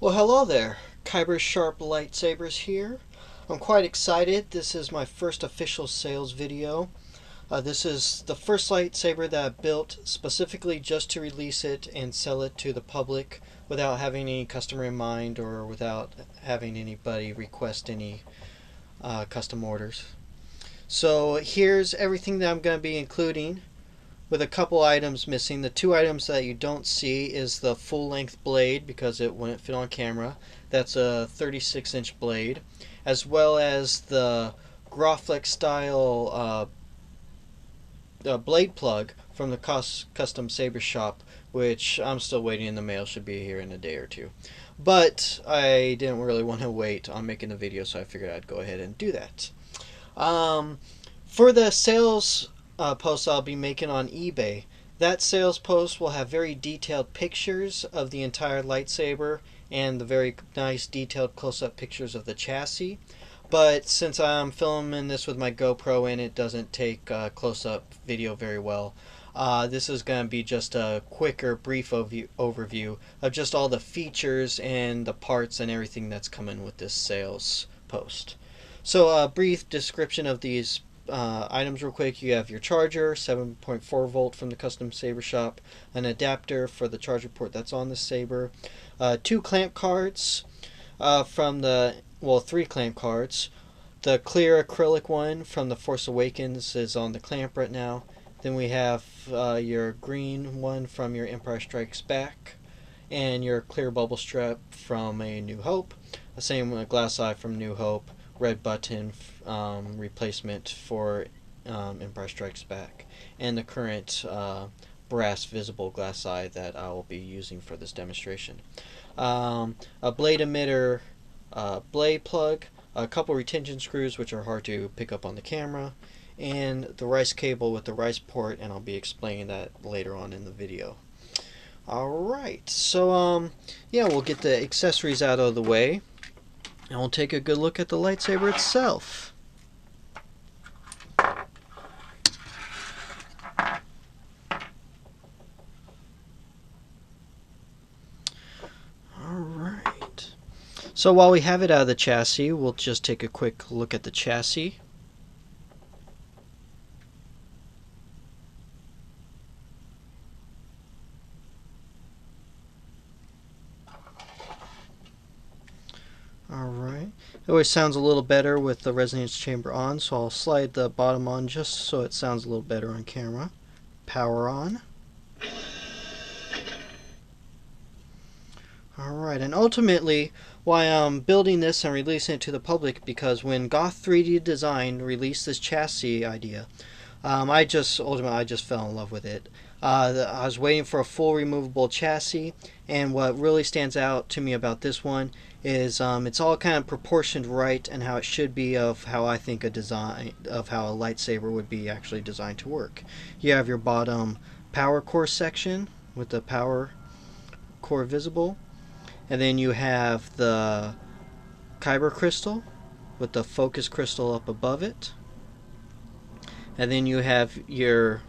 Well, hello there. Kyber Sharp Lightsabers here. I'm quite excited. This is my first official sales video. This is the first lightsaber that I built specifically just to release it and sell it to the public without having any customer in mind or without having anybody request any custom orders. So here's everything that I'm going to be including, with a couple items missing. The two items that you don't see is the full-length blade because it wouldn't fit on camera. That's a 36-inch blade, as well as the Graflex style blade plug from the custom saber shop, which I'm still waiting in the mail. Should be here in a day or two. But I didn't really want to wait on making the video, so I figured I'd go ahead and do that. For the sales post I'll be making on eBay, that sales post will have very detailed pictures of the entire lightsaber and the very nice detailed close-up pictures of the chassis. But since I'm filming this with my GoPro and it doesn't take close-up video very well, this is going to be just a quicker, brief overview of just all the features and the parts and everything that's coming with this sales post. So a brief description of these items real quick. You have your charger, 7.4 volt from the custom saber shop, an adapter for the charger port that's on the saber, two clamp cards from the, well, three clamp cards. The clear acrylic one from the Force Awakens is on the clamp right now. Then we have your green one from your Empire Strikes Back, and your clear bubble strap from A New Hope. The same glass eye from New Hope. Red button replacement for Empire Strikes Back, and the current brass visible glass eye that I will be using for this demonstration. A blade emitter blade plug, a couple retention screws which are hard to pick up on the camera, and the rice cable with the rice port, and I'll be explaining that later on in the video. Alright, so yeah, we'll get the accessories out of the way, and we'll take a good look at the lightsaber itself. Alright. So while we have it out of the chassis, we'll just take a quick look at the chassis. Alright, it always sounds a little better with the resonance chamber on, so I'll slide the bottom on just so it sounds a little better on camera. Power on. Alright, and ultimately why I'm building this and releasing it to the public, because when Goth 3D Design released this chassis idea, I just fell in love with it. I was waiting for a full removable chassis, and what really stands out to me about this one is it's all kind of proportioned right and how it should be of how I think a design of how a lightsaber would be actually designed to work. You have your bottom power core section with the power core visible, and then you have the Kyber crystal with the focus crystal up above it, and then you have your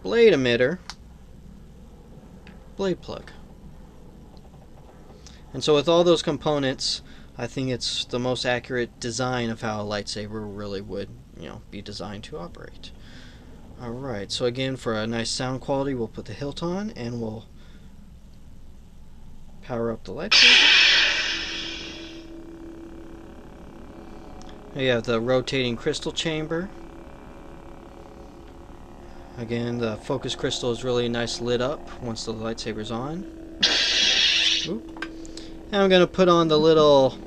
blade emitter blade plug. And so with all those components, I think it's the most accurate design of how a lightsaber really would, be designed to operate. Alright, so again, for a nice sound quality, we'll put the hilt on and we'll power up the lightsaber. You have the rotating crystal chamber. Again, the focus crystal is really nice lit up once the lightsaber's on. Oop. And I'm going to put on the little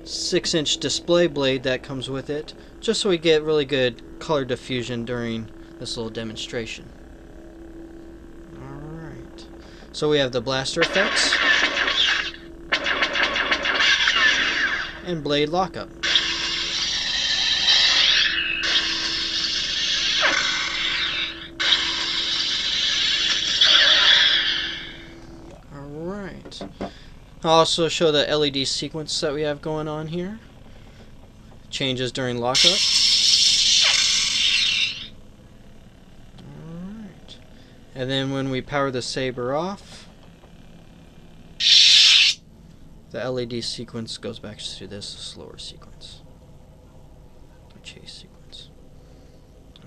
6-inch display blade that comes with it, just so we get really good color diffusion during this little demonstration. Alright, so we have the blaster effects and blade lockup. I'll also show the LED sequence that we have going on here. Changes during lockup. Alright. And then when we power the saber off, The LED sequence goes back to this slower sequence. The chase sequence.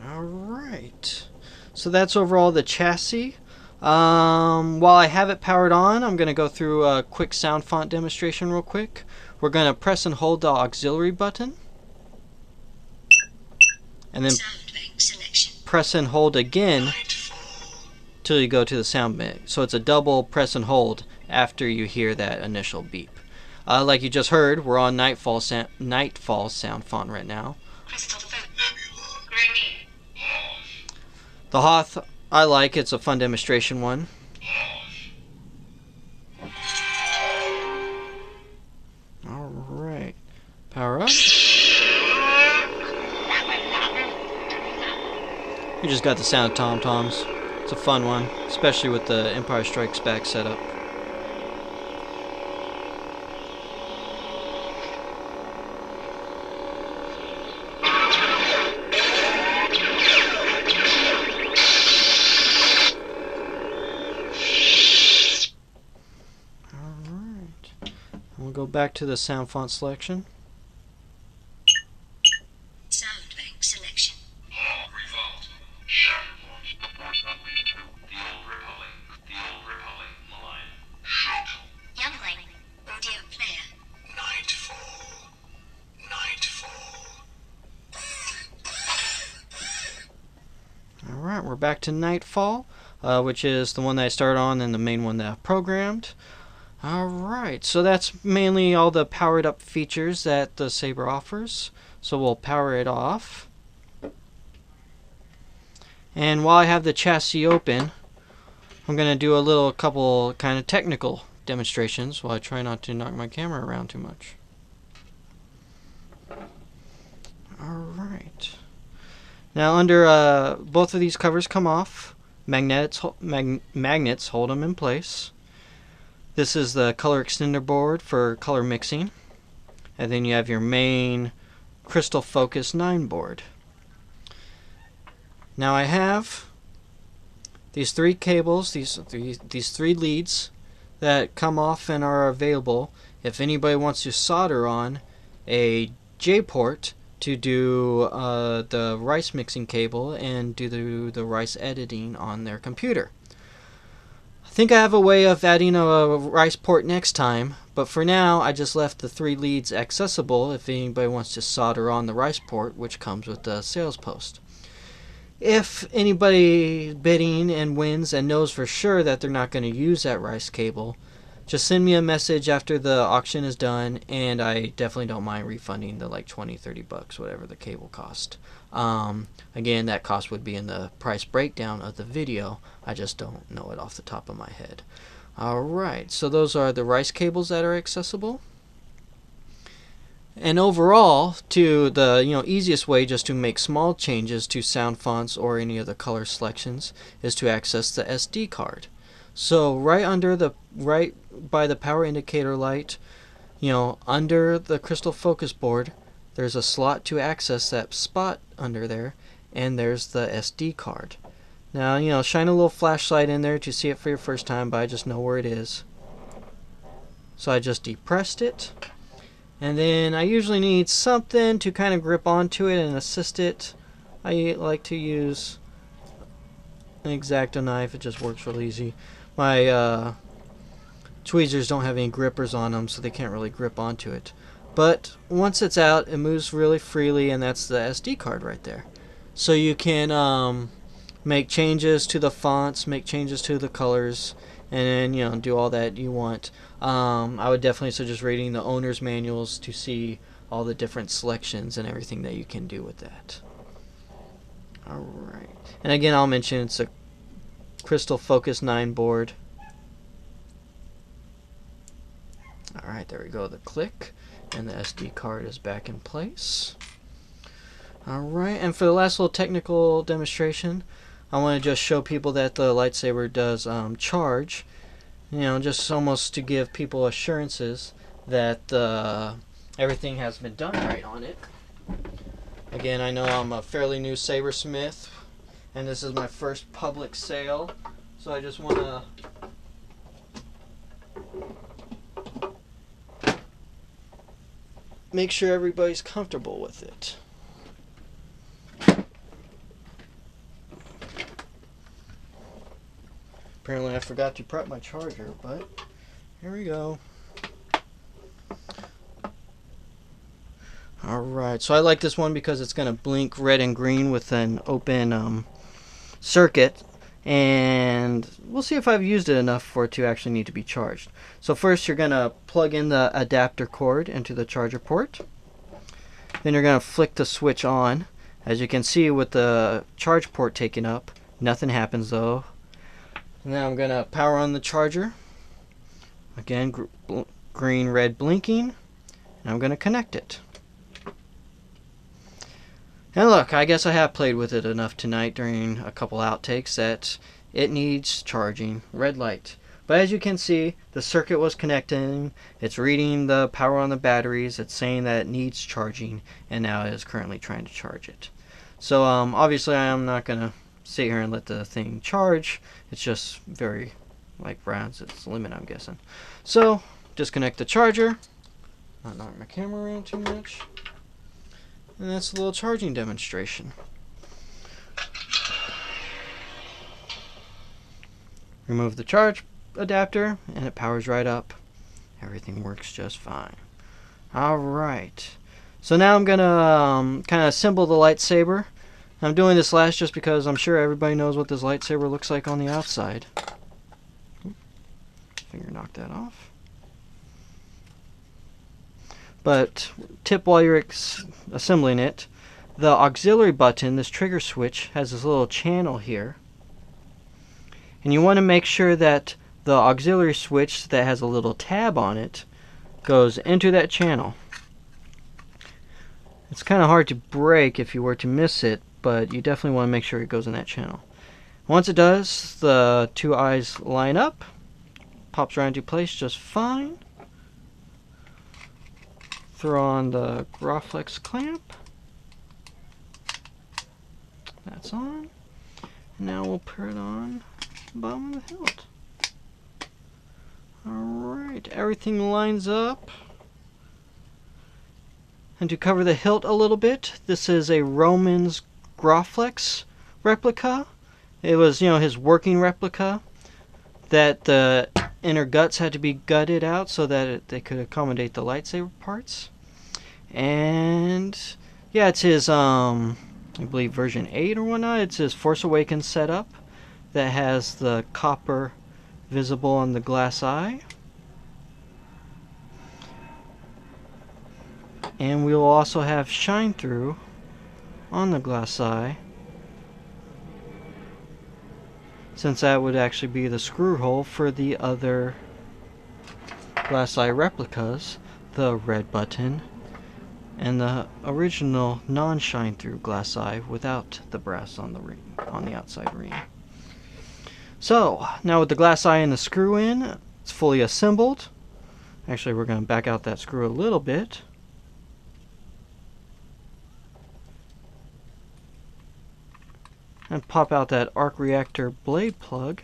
Alright. So that's overall the chassis. While I have it powered on, I'm going to go through a quick sound font demonstration real quick. We're going to press and hold the auxiliary button. And then press and hold again till you go to the sound bit. So it's a double press and hold after you hear that initial beep. Like you just heard, we're on Nightfall sound font right now. The Hoth I like, it's a fun demonstration one. Alright, power up. We just got the sound of tom-toms. It's a fun one, especially with the Empire Strikes Back setup. Alright, we'll go back to the sound font selection. Alright, we're back to Nightfall, which is the one that I started on and the main one that I've programmed. Alright, so that's mainly all the powered up features that the Saber offers. So we'll power it off. And while I have the chassis open, I'm going to do a couple kind of technical demonstrations while I try not to knock my camera around too much. Alright. Now under both of these covers come off. Magnets hold them in place. This is the color extender board for color mixing. And then you have your main Crystal Focus 9 board. Now I have these three cables, these three leads that come off and are available if anybody wants to solder on a J-port to do the rice mixing cable and do the rice editing on their computer. I think I have a way of adding a rice port next time, but for now I just left the three leads accessible if anybody wants to solder on the rice port, which comes with the sales post. If anybody bidding and wins and knows for sure that they're not going to use that rice cable, just send me a message after the auction is done, and I definitely don't mind refunding the like $20-30 whatever the cable cost. Again, that cost would be in the price breakdown of the video. I just don't know it off the top of my head. Alright, so those are the rice cables that are accessible. And overall, to the easiest way just to make small changes to sound fonts or any of the color selections is to access the SD card. So right by the power indicator light, under the crystal focus board, there's a slot to access that spot under there, and there's the SD card. Now, shine a little flashlight in there to see it for your first time, but I just know where it is. So I just depressed it. And then I usually need something to kind of grip onto it and assist it. I like to use an X-Acto knife. It just works real easy. My tweezers don't have any grippers on them, so they can't really grip onto it. But once it's out, it moves really freely, and that's the SD card right there. So you can make changes to the fonts, make changes to the colors, and then do all that you want. I would definitely suggest reading the owner's manuals to see all the different selections and everything that you can do with that. Alright, and again I'll mention it's a Crystal Focus 9 board. Alright, there we go, the click, and the SD card is back in place. Alright, and for the last little technical demonstration, I want to just show people that the lightsaber does charge. Just almost to give people assurances that everything has been done right on it. Again, I know I'm a fairly new sabersmith, and this is my first public sale, so I just want to make sure everybody's comfortable with it. Apparently I forgot to prep my charger, but here we go. Alright, so I like this one because it's going to blink red and green with an open circuit, and we'll see if I've used it enough for it to actually need to be charged. So first you're going to plug in the adapter cord into the charger port. Then you're going to flick the switch on. As you can see with the charge port taken up, nothing happens though. Now I'm going to power on the charger. Again, green, red blinking. And I'm going to connect it. And look, I guess I have played with it enough tonight during a couple outtakes that it needs charging. Red light. But as you can see, the circuit was connecting. It's reading the power on the batteries. It's saying that it needs charging. And now it is currently trying to charge it. So obviously I'm not going to sit here and let the thing charge. It's just very, like, rounds its limit, I'm guessing. So, disconnect the charger. Not knock my camera around too much. And that's a little charging demonstration. Remove the charge adapter and it powers right up. Everything works just fine. Alright. So now I'm gonna kind of assemble the lightsaber. I'm doing this last just because I'm sure everybody knows what this lightsaber looks like on the outside. Finger knocked that off. But tip while you're assembling it, the auxiliary button, this trigger switch, has this little channel here. And you want to make sure that the auxiliary switch that has a little tab on it goes into that channel. It's kind of hard to break if you were to miss it, but you definitely want to make sure it goes in that channel. Once it does, the two eyes line up, pops right into place just fine. Throw on the Graflex clamp. That's on. And now we'll put it on the bottom of the hilt. Alright, everything lines up. And to cover the hilt a little bit, this is a Roman's Graflex replica. It was, his working replica, that the inner guts had to be gutted out so that they could accommodate the lightsaber parts. And yeah, it's his I believe version 8 or whatnot. It's his Force Awakens setup that has the copper visible on the glass eye. And we'll also have shine through on the glass eye, since that would actually be the screw hole for the other glass eye replicas, the red button and the original non-shine through glass eye without the brass on the ring, on the outside ring. So now with the glass eye and the screw in, it's fully assembled. Actually, we're going to back out that screw a little bit. And pop out that arc reactor blade plug.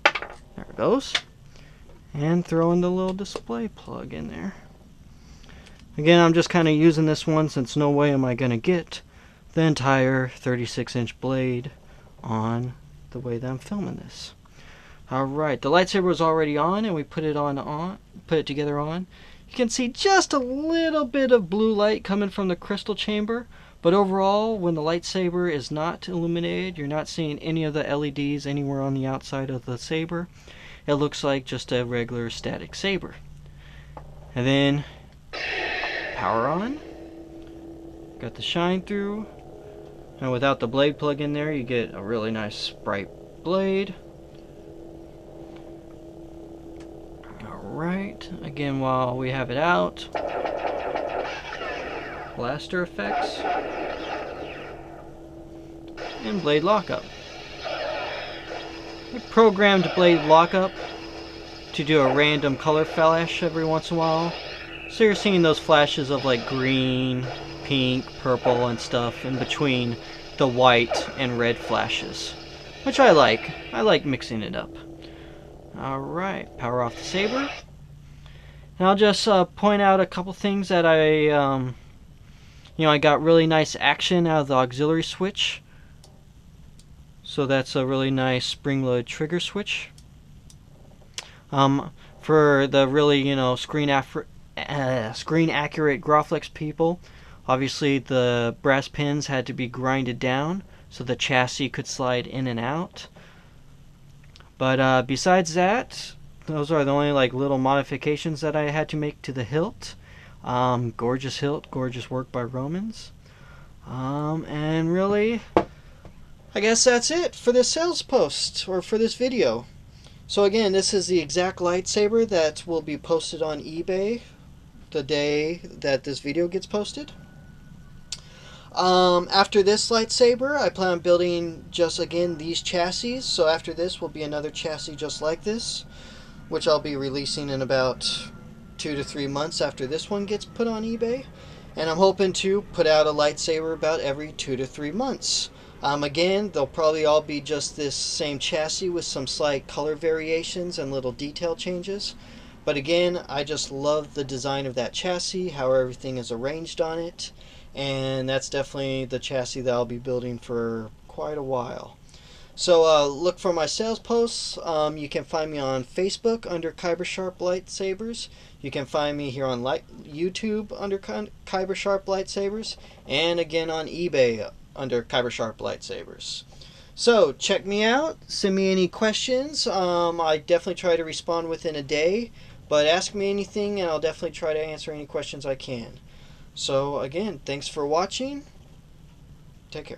There it goes. And throw in the little display plug in there. Again, I'm just kind of using this one since no way am I going to get the entire 36-inch blade on the way that I'm filming this. Alright, the lightsaber was already on and we put it together on. You can see just a little bit of blue light coming from the crystal chamber. But overall, when the lightsaber is not illuminated, you're not seeing any of the LEDs anywhere on the outside of the saber. It looks like just a regular static saber. And then, power on. Got the shine through. And without the blade plug in there, you get a really nice bright blade. Alright, again while we have it out. Blaster effects. And blade lockup. I programmed blade lockup to do a random color flash every once in a while. So you're seeing those flashes of like green, pink, purple and stuff in between the white and red flashes. Which I like. I like mixing it up. Alright, power off the saber. And I'll just point out a couple things that I got really nice action out of the auxiliary switch. So that's a really nice spring-loaded trigger switch. For the really, screen accurate Graflex people, obviously the brass pins had to be grinded down so the chassis could slide in and out. But besides that, those are the only little modifications that I had to make to the hilt. Gorgeous hilt, gorgeous work by Romans. And really, I guess that's it for this sales post, or for this video. So again, this is the exact lightsaber that will be posted on eBay the day that this video gets posted. After this lightsaber, I plan on building just, again, these chassis. So after this will be another chassis just like this, which I'll be releasing in about 2 to 3 months after this one gets put on eBay. And I'm hoping to put out a lightsaber about every 2 to 3 months. Again, they'll probably all be just this same chassis with some slight color variations and little detail changes. But again, I just love the design of that chassis, how everything is arranged on it. And that's definitely the chassis that I'll be building for quite a while. So look for my sales posts. You can find me on Facebook under Kyber Sharp Lightsabers. You can find me here on YouTube under Kyber Sharp Lightsabers. And again on eBay under Kyber Sharp Lightsabers. So check me out. Send me any questions. I definitely try to respond within a day. But ask me anything and I'll definitely try to answer any questions I can. So again, thanks for watching. Take care.